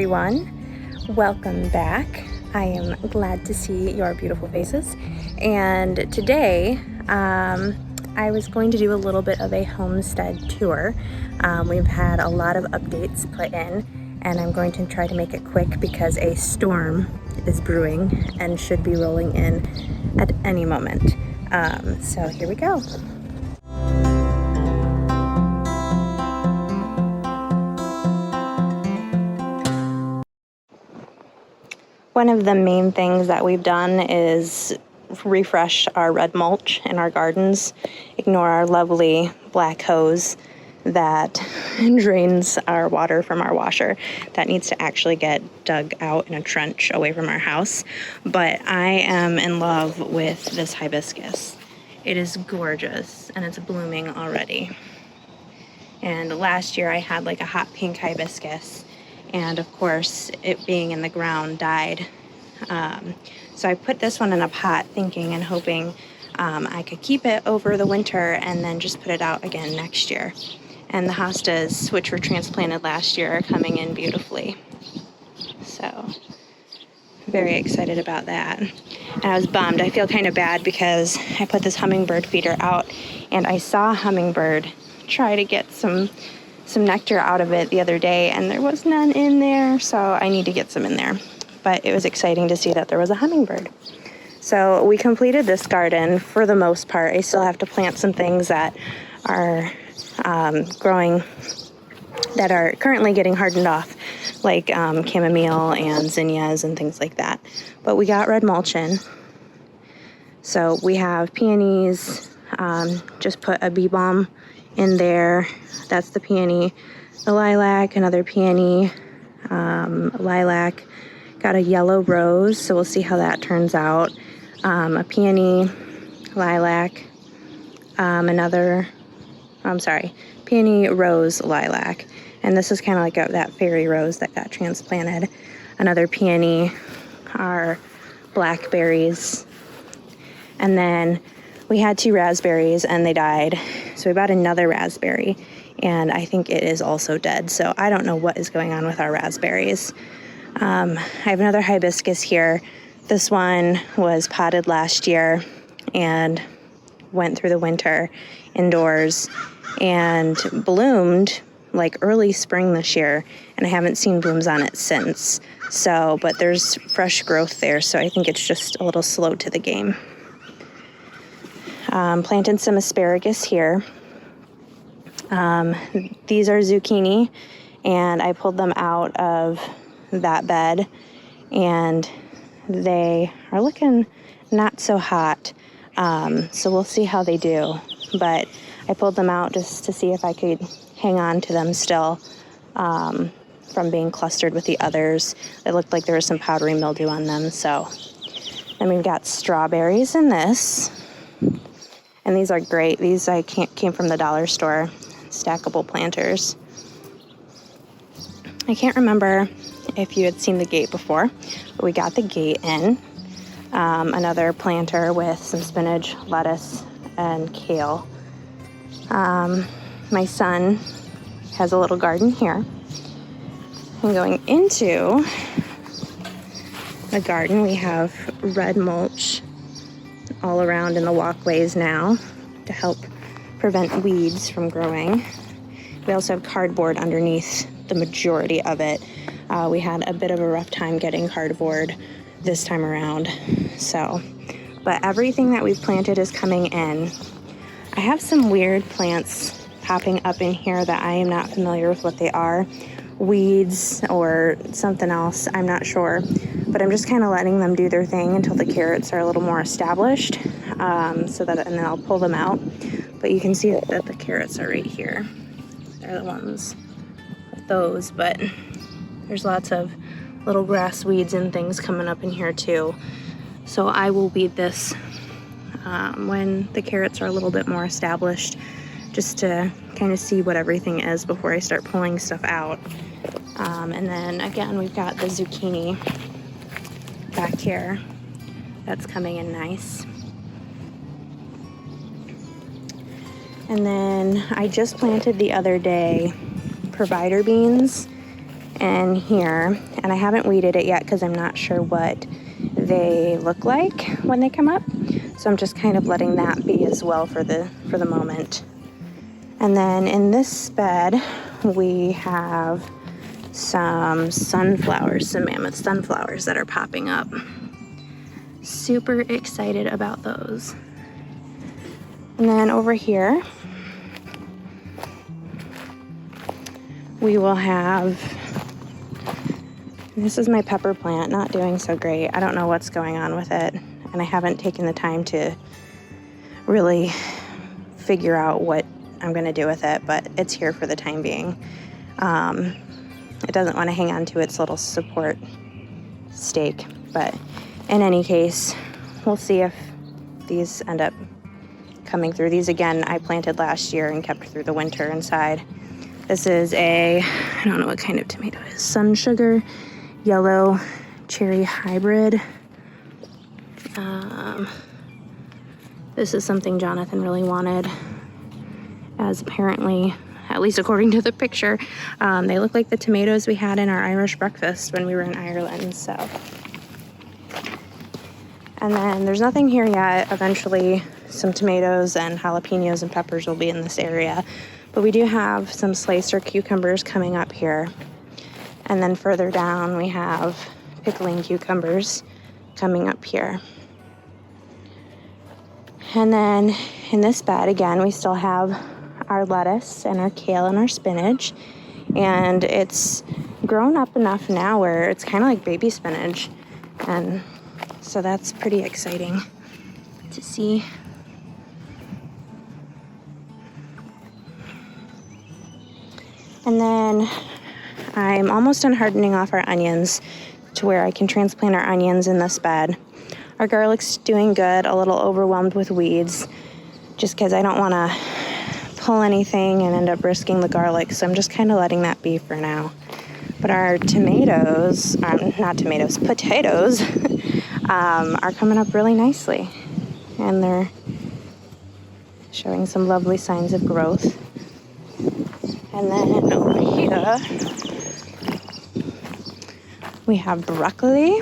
everyone. Welcome back. I am glad to see your beautiful faces. And today, I was going to do a little bit of a homestead tour. We've had a lot of updates put in, and I'm going to try to make it quick because a storm is brewing and should be rolling in at any moment. So here we go. One of the main things that we've done is refresh our red mulch in our gardens. Ignore our lovely black hose that drains our water from our washer. That needs to actually get dug out in a trench away from our house. But I am in love with this hibiscus. It is gorgeous and it's blooming already. And last year I had like a hot pink hibiscus, and of course it being in the ground died. So I put this one in a pot thinking and hoping I could keep it over the winter and then just put it out again next year. And the hostas, which were transplanted last year, are coming in beautifully. So very excited about that. And I was bummed. I feel kind of bad because I put this hummingbird feeder out and I saw a hummingbird try to get some nectar out of it the other day, and there was none in there, so I need to get some in there. But it was exciting to see that there was a hummingbird. So we completed this garden for the most part. I still have to plant some things that are growing, that are currently getting hardened off, like chamomile and zinnias and things like that. But we got red mulch in. So we have peonies, just put a bee balm in there. That's the peony. The lilac, another peony, lilac. Got a yellow rose, so we'll see how that turns out. A peony, lilac, peony, rose, lilac. And this is kind of like that fairy rose that got transplanted. Another peony, our blackberries. And then we had 2 raspberries and they died. So we bought another raspberry and I think it is also dead. So I don't know what is going on with our raspberries. I have another hibiscus here. This one was potted last year and went through the winter indoors and bloomed like early spring this year, and I haven't seen blooms on it since. So, but there's fresh growth there, so I think it's just a little slow to the game. Planted some asparagus here. These are zucchini, and I pulled them out of that bed, and they are looking not so hot. So we'll see how they do. But I pulled them out just to see if I could hang on to them still from being clustered with the others. It looked like there was some powdery mildew on them. So then we've got strawberries in this. And these are great. These came from the dollar store, stackable planters. I can't remember if you had seen the gate before, but we got the gate in. Another planter with some spinach, lettuce, and kale. My son has a little garden here. And going into the garden, we have red mulch all around in the walkways now to help prevent weeds from growing. We also have cardboard underneath the majority of it. We had a bit of a rough time getting cardboard this time around. But everything that we've planted is coming in. I have some weird plants popping up in here that I am not familiar with what they are. Weeds or something else, I'm not sure. But I'm just kind of letting them do their thing until the carrots are a little more established. And then I'll pull them out. But you can see that the carrots are right here. They're the ones with those, but there's lots of little grass weeds and things coming up in here too. So I will weed this when the carrots are a little bit more established, just to kind of see what everything is before I start pulling stuff out. And then again, we've got the zucchini back here. That's coming in nice. And then I just planted the other day provider beans, in here, and I haven't weeded it yet because I'm not sure what they look like when they come up. So I'm just kind of letting that be as well for the moment. And then in this bed, we have some sunflowers, some mammoth sunflowers that are popping up. Super excited about those. And then over here, we will have, this is my pepper plant, not doing so great. I don't know what's going on with it, and I haven't taken the time to really figure out what I'm gonna do with it, but it's here for the time being. It doesn't want to hang on to its little support stake, but in any case, we'll see if these end up coming through. These, again, I planted last year and kept through the winter inside. This is I don't know what kind of tomato it is, sun sugar, yellow cherry hybrid. This is something Jonathan really wanted, as apparently, at least according to the picture, they look like the tomatoes we had in our Irish breakfast when we were in Ireland, so. And then there's nothing here yet. Eventually, some tomatoes and jalapenos and peppers will be in this area. But we do have some slicer cucumbers coming up here. And then further down, we have pickling cucumbers coming up here. And then in this bed, again, we still have our lettuce and our kale and our spinach. And it's grown up enough now where it's kind of like baby spinach. And so that's pretty exciting to see. And then I'm almost done hardening off our onions to where I can transplant our onions in this bed. Our garlic's doing good, a little overwhelmed with weeds, just because I don't want to pull anything and end up risking the garlic, so I'm just kind of letting that be for now. But our tomatoes, potatoes, are coming up really nicely, and they're showing some lovely signs of growth. And then over here, we have broccoli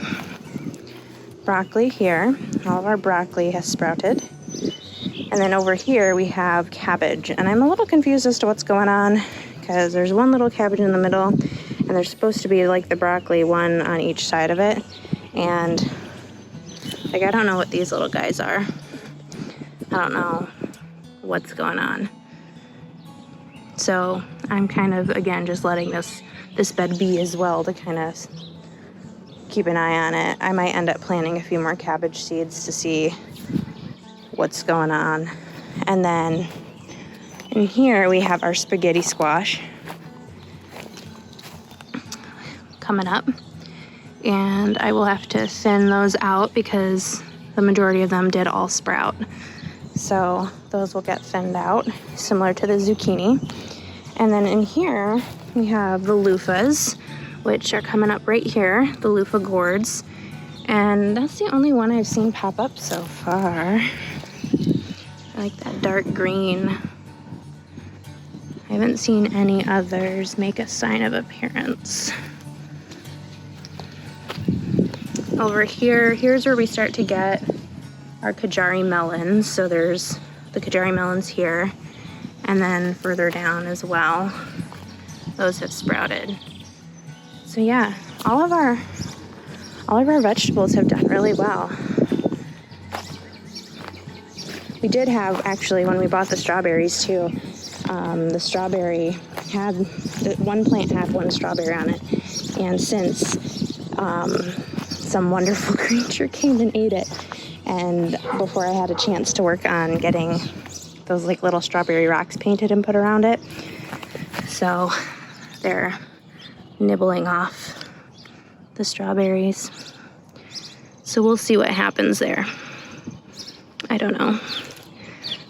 here. All of our broccoli has sprouted. And then over here we have cabbage. And I'm a little confused as to what's going on, because there's one little cabbage in the middle, and there's supposed to be like the broccoli one on each side of it. And like, I don't know what these little guys are. I don't know what's going on. So I'm kind of, again, just letting this bed be as well to kind of keep an eye on it. I might end up planting a few more cabbage seeds to see what's going on. And then in here we have our spaghetti squash coming up. And I will have to thin those out because the majority of them did all sprout. So those will get thinned out, similar to the zucchini. And then in here, we have the loofahs, which are coming up right here, the loofah gourds. And that's the only one I've seen pop up so far. I like that dark green. I haven't seen any others make a sign of appearance. Over here, here's where we start to get our Kajari melons. So there's the Kajari melons here, and then further down as well, those have sprouted. So yeah, all of our vegetables have done really well. We did have, actually, when we bought the strawberries too, the strawberry had, one plant had one strawberry on it, and since some wonderful creature came and ate it, and before I had a chance to work on getting those like little strawberry rocks painted and put around it, so they're nibbling off the strawberries. So we'll see what happens there. I don't know.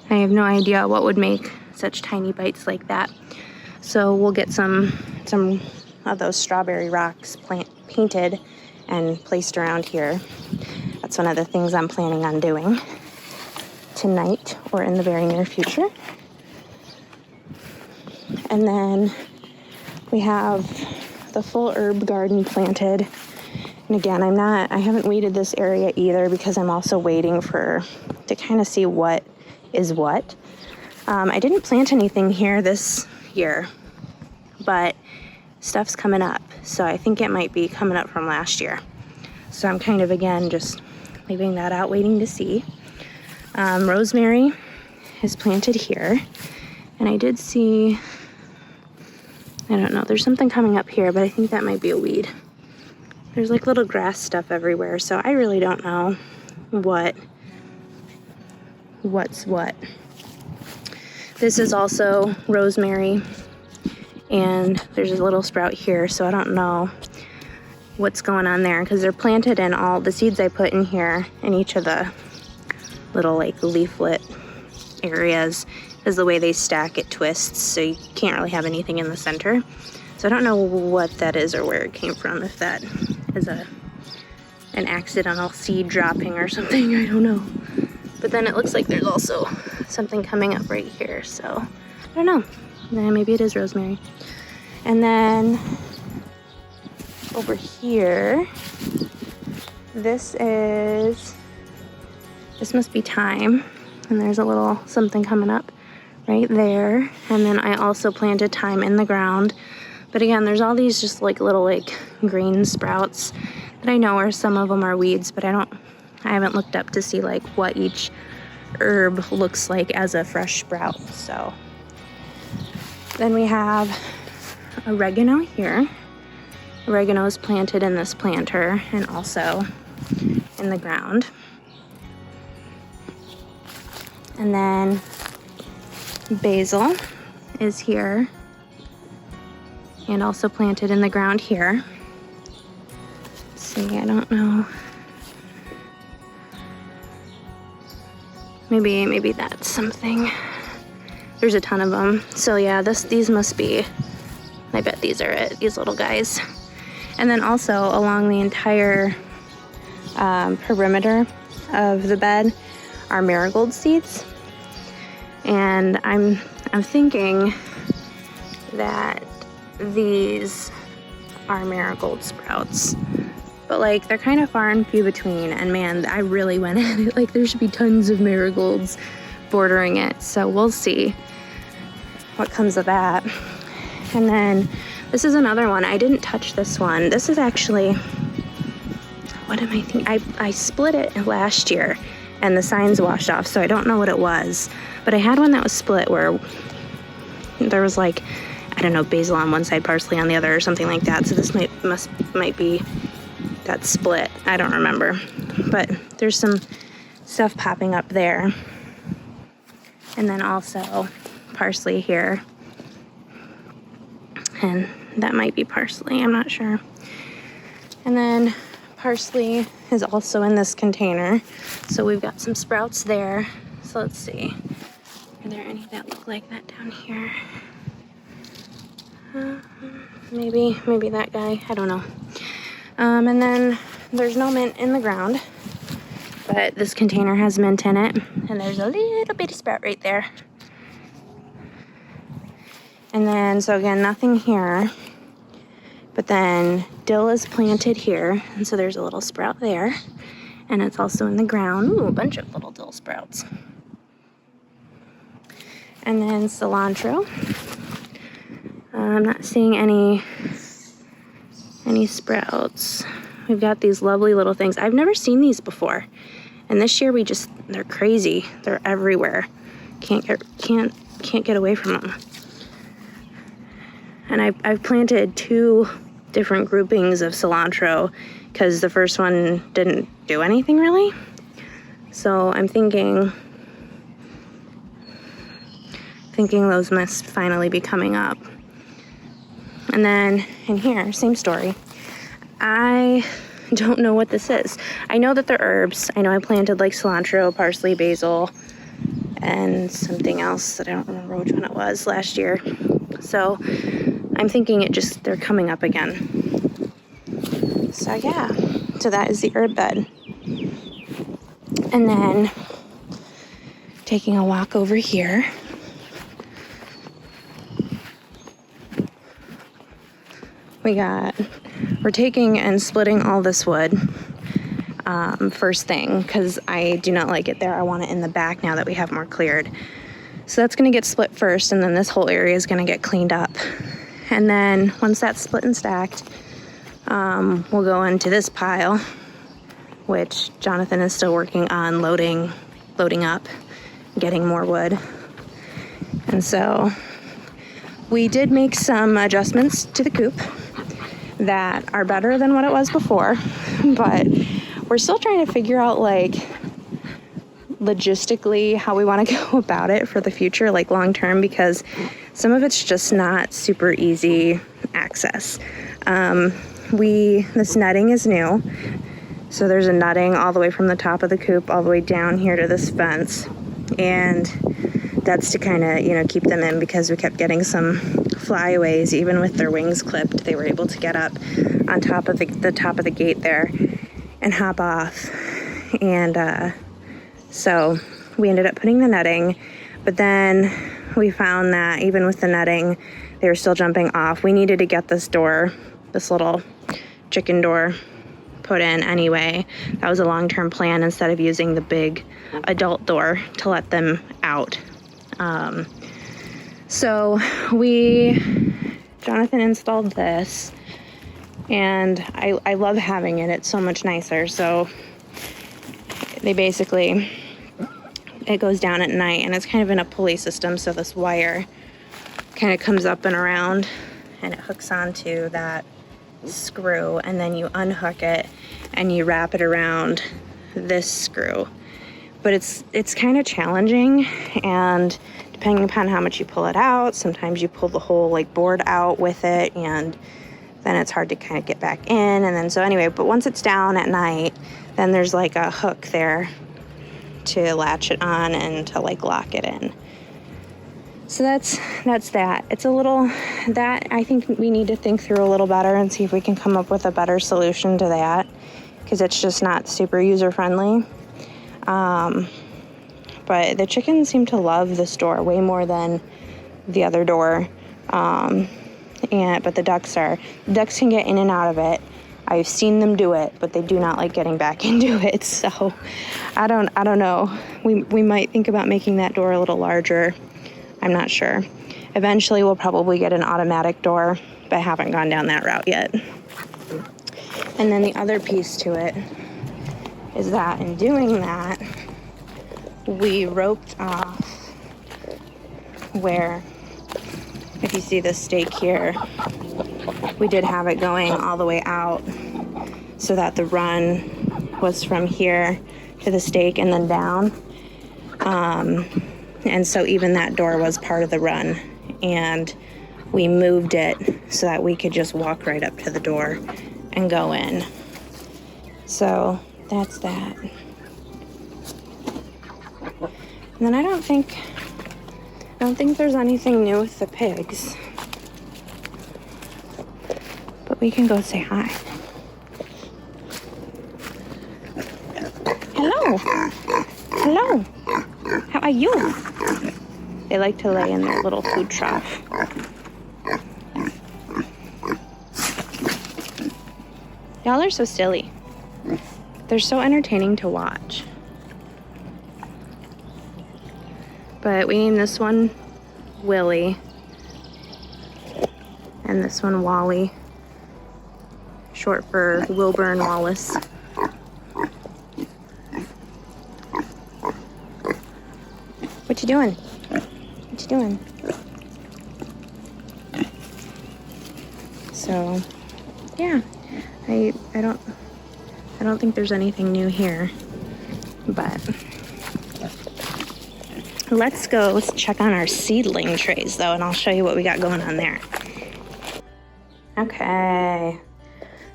I have no idea what would make such tiny bites like that. So we'll get some of those strawberry rocks painted and placed around here. That's one of the things I'm planning on doing tonight or in the very near future. And then we have the full herb garden planted. And again, I haven't weeded this area either because I'm also waiting to kind of see what is what. I didn't plant anything here this year, but stuff's coming up. So I think it might be coming up from last year. So I'm kind of, again, just leaving that out, waiting to see. Rosemary is planted here. And I did see, I don't know, there's something coming up here, but I think that might be a weed. There's like little grass stuff everywhere, so I really don't know what's what. This is also rosemary, and there's a little sprout here, so I don't know what's going on there because they're planted in all the seeds I put in here in each of the little like leaflet areas. Is the way they stack, it twists, so you can't really have anything in the center. So I don't know what that is or where it came from, if that is an accidental seed dropping or something, I don't know. But then it looks like there's also something coming up right here, so I don't know. Maybe it is rosemary. And then over here, this must be thyme, and there's a little something coming up right there. And then I also planted thyme in the ground. But again, there's all these just like little like green sprouts that I know are, some of them are weeds, but I haven't looked up to see like what each herb looks like as a fresh sprout. So then we have oregano here. Oregano is planted in this planter and also in the ground. And then basil is here and also planted in the ground here. Let's see, I don't know. Maybe that's something. There's a ton of them. So yeah, these must be, I bet these are it, these little guys. And then also along the entire perimeter of the bed are marigold seeds. And I'm thinking that these are marigold sprouts, but like they're kind of far and few between, and man, I really went at it like there should be tons of marigolds bordering it, so we'll see what comes of that. And then this is another one. I didn't touch this one. This is actually, what am I thinking? I split it last year and the signs washed off, so I don't know what it was, but I had one that was split where there was like, I don't know, basil on one side, parsley on the other, or something like that. So this might be that split. I don't remember, but there's some stuff popping up there. And then also parsley here, and that might be parsley, I'm not sure. And then parsley is also in this container, so we've got some sprouts there. So let's see, are there any that look like that down here? Maybe that guy, I don't know. And then there's no mint in the ground, but this container has mint in it, and there's a little bitty sprout right there. And then, so again, nothing here, but then dill is planted here, and so there's a little sprout there, and it's also in the ground. Ooh, a bunch of little dill sprouts. And then cilantro. I'm not seeing any sprouts. We've got these lovely little things. I've never seen these before, and this year they're crazy. They're everywhere. Can't get away from them. And I've planted 2 different groupings of cilantro because the first one didn't do anything really. So I'm thinking those must finally be coming up. And then in here, same story. I don't know what this is. I know that they're herbs. I know I planted like cilantro, parsley, basil, and something else that I don't remember which one it was last year. So I'm thinking they're coming up again. So yeah, so that is the herb bed. And then taking a walk over here. we're taking and splitting all this wood first thing, because I do not like it there. I want it in the back now that we have more cleared. So that's going to get split first, and then this whole area is going to get cleaned up. And then once that's split and stacked, we'll go into this pile, which Jonathan is still working on loading up, getting more wood. And so we did make some adjustments to the coop that are better than what it was before, but we're still trying to figure out, like, logistically how we want to go about it for the future, like long term, because some of it's just not super easy access. This netting is new, so there's a netting all the way from the top of the coop all the way down here to this fence, and that's to kind of, you know, keep them in, because we kept getting some flyaways. Even with their wings clipped, they were able to get up on top of the top of the gate there and hop off. And so we ended up putting the netting, but then we found that even with the netting, they were still jumping off. We needed to get this door, this little chicken door, put in anyway. That was a long-term plan, instead of using the big adult door to let them out. So Jonathan installed this, and I love having it. It's so much nicer. So they basically, it goes down at night, and it's kind of in a pulley system, so this wire kind of comes up and around, and it hooks onto that screw, and then you unhook it and you wrap it around this screw. But it's kind of challenging, and depending upon how much you pull it out, sometimes you pull the whole like board out with it, and then it's hard to kind of get back in. And then so anyway, but once it's down at night, then there's like a hook there to latch it on and to like lock it in. So that's that. It's a little, that I think we need to think through a little better and see if we can come up with a better solution to that, because it's just not super user friendly. But the chickens seem to love this door way more than the other door. But the ducks can get in and out of it. I've seen them do it, but they do not like getting back into it. So I don't know. We might think about making that door a little larger. I'm not sure. Eventually we'll probably get an automatic door, but I haven't gone down that route yet. And then the other piece to it is that in doing that, we roped off where, if you see this stake here, we did have it going all the way out so that the run was from here to the stake and then down. And so even that door was part of the run, and we moved it so that we could just walk right up to the door and go in. So that's that. And then I don't think there's anything new with the pigs. But we can go say hi. Hello. Hello. How are you? They like to lay in their little food trough. Y'all are so silly. They're so entertaining to watch. But we named this one Willie, and this one Wally, short for Wilbur and Wallace. What you doing? What you doing? So, yeah, I don't think there's anything new here, but let's go check on our seedling trays though, and I'll show you what we got going on there. Okay,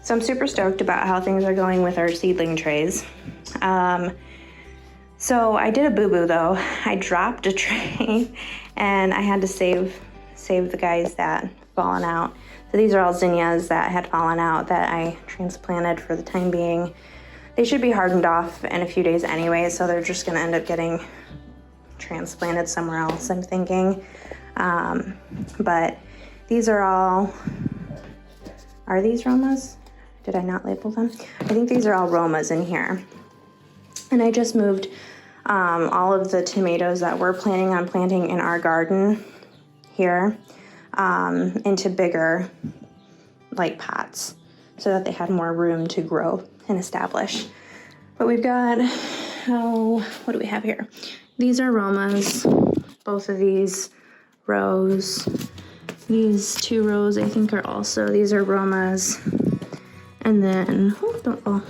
so I'm super stoked about how things are going with our seedling trays. So I did a boo-boo though. I dropped a tray and I had to save the guys that fallen out. So these are all zinnias that had fallen out that I transplanted for the time being. They should be hardened off in a few days anyway, so they're just gonna end up getting transplanted somewhere else, I'm thinking. But these are all Are these Romas? Did I not label them? I think these are all Romas in here. And I just moved all of the tomatoes that we're planning on planting in our garden here into bigger like pots so that they had more room to grow and establish. But we've got, what do we have here? These are Romas, both of these rows. These 2 rows I think are also, these are Romas. And then, don't fall.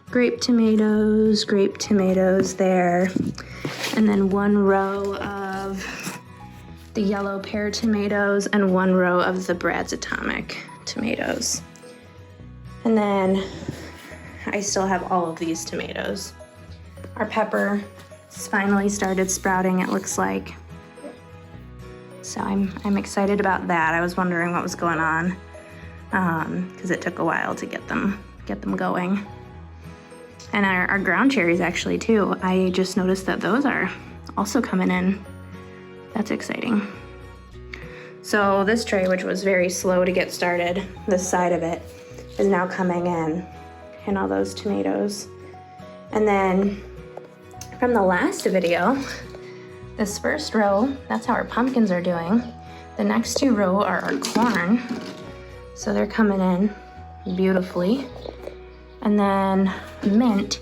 Grape tomatoes there. And then 1 row of the yellow pear tomatoes and 1 row of the Brad's Atomic tomatoes. And then I still have all of these tomatoes. Our pepper has finally started sprouting, it looks like. So I'm excited about that. I was wondering what was going on because it took a while to get them going. And our ground cherries actually too. I just noticed that those are also coming in. That's exciting. So this tray, which was very slow to get started, this side of it, is now coming in, and all those tomatoes. And then from the last video, this first row, that's how our pumpkins are doing. The next 2 rows are our corn. So they're coming in beautifully. And then mint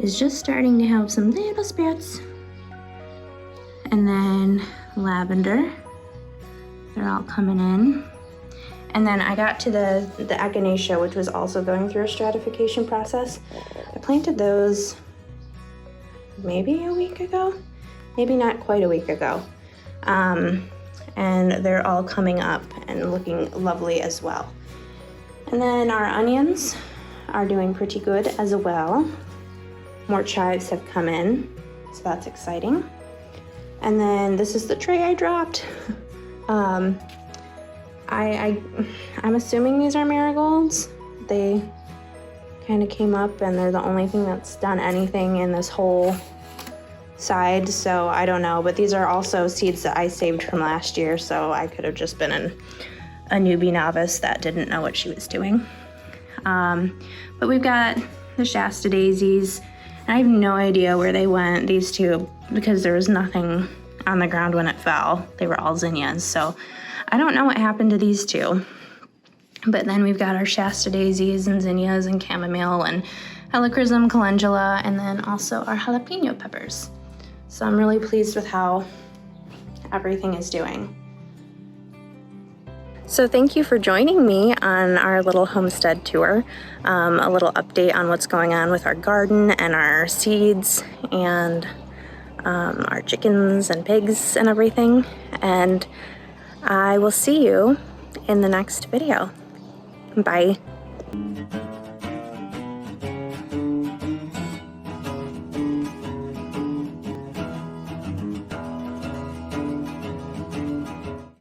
is just starting to have some little sprouts. And then lavender, they're all coming in. And then I got to the echinacea, which was also going through a stratification process. I planted those maybe a week ago, maybe not quite a week ago. And they're all coming up and looking lovely as well. And then our onions are doing pretty good as well. More chives have come in, so that's exciting. And then this is the tray I dropped. I'm assuming these are marigolds. They kind of came up and they're the only thing that's done anything in this whole side, so I don't know. But these are also seeds that I saved from last year, so I could have just been a newbie novice that didn't know what she was doing. But we've got the Shasta daisies, and I have no idea where they went, these 2, because there was nothing on the ground when it fell. They were all zinnias, so I don't know what happened to these 2. But then we've got our Shasta daisies and zinnias and chamomile and helichrysum, calendula, and then also our jalapeno peppers. So I'm really pleased with how everything is doing. So thank you for joining me on our little homestead tour. A little update on what's going on with our garden and our seeds and our chickens and pigs and everything. And I will see you in the next video. Bye.